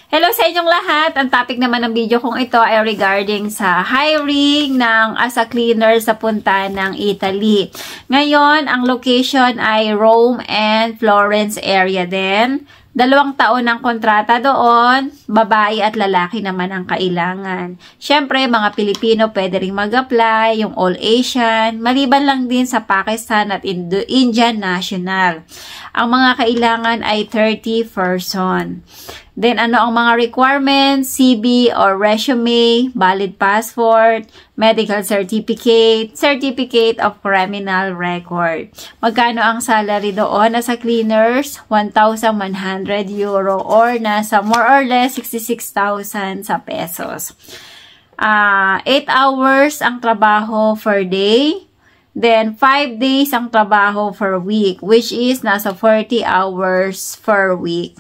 Hello sa inyong lahat! Ang topic naman ng video kong ito ay regarding sa hiring ng as a cleaner sa punta ng Italy. Ngayon, ang location ay Rome and Florence area din. 2 taon ng kontrata doon, babae at lalaki naman ang kailangan. Siyempre, mga Pilipino pwede ring mag-apply, yung all Asian, maliban lang din sa Pakistan at Indian national. Ang mga kailangan ay 30 person. Then, ano ang mga requirements? CV or resume, valid passport, medical certificate, certificate of criminal record. Magkano ang salary doon? Nasa cleaners, 1,100 euro or nasa more or less 66,000 sa pesos. 8 hours ang trabaho per day. Then, 5 days ang trabaho per week, which is nasa 40 hours per week.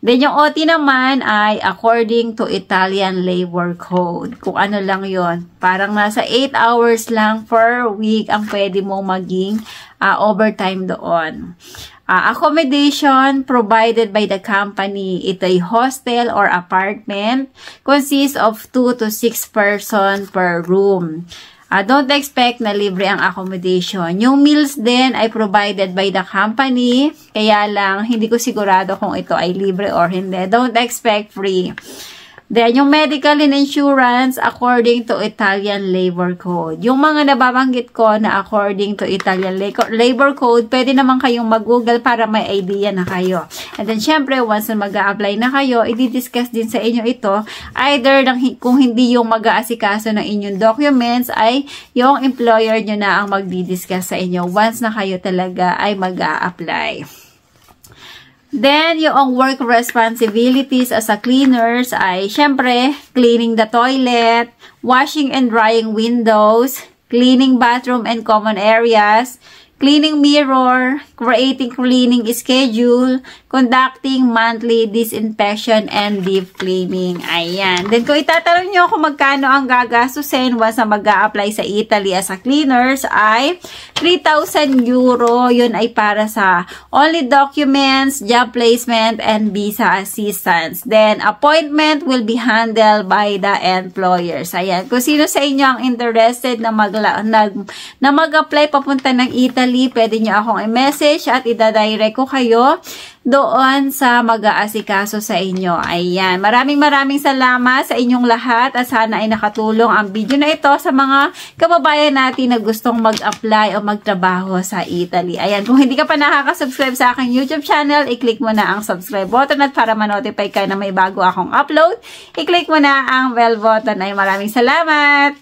Then, yung OT naman ay according to Italian Labor Code. Kung ano lang yon, parang nasa 8 hours lang per week ang pwede mong maging overtime doon. Accommodation provided by the company. Ito ay hostel or apartment. Consists of 2 to 6 person per room. Don't expect na libre ang accommodation. Yung meals din ay provided by the company. Kaya lang, hindi ko sigurado kung ito ay libre or hindi. Don't expect free. Then, yung medical and insurance according to Italian Labor Code. Yung mga nababanggit ko na according to Italian Labor Code, pwede naman kayong mag-google para may idea na kayo. And then, syempre, once na mag-a-apply na kayo, i-discuss din sa inyo ito. Either kung hindi yung mag-aasikaso ng inyong documents, ay yung employer nyo na ang magdi-discuss sa inyo once na kayo talaga ay mag-a-apply. Then, yung work responsibilities as a cleaners ay, syempre, cleaning the toilet, washing and drying windows, cleaning bathroom and common areas, cleaning mirror, creating cleaning schedule, conducting monthly disinfection and deep cleaning. Ayan. Then, kung itatanong nyo kung magkano ang gagastusin once na mag-a-apply sa Italy as a cleaners ay 3,000 euro. Yun ay para sa only documents, job placement, and visa assistance. Then, appointment will be handled by the employers. Ayan. Kung sino sa inyo ang interested na mag-apply papunta ng Italy, pwede nyo akong i-message at ida-direct ko kayo doon sa mag-aasikaso sa inyo. Ayan. Maraming salamat sa inyong lahat at sana ay nakatulong ang video na ito sa mga kababayan natin na gustong mag-apply o magtrabaho sa Italy. Ayan. Kung hindi ka pa nakaka-subscribe sa aking YouTube channel, i-click mo na ang subscribe button at para ma-notify ka na may bago akong upload, i-click mo na ang bell button. Ay maraming salamat!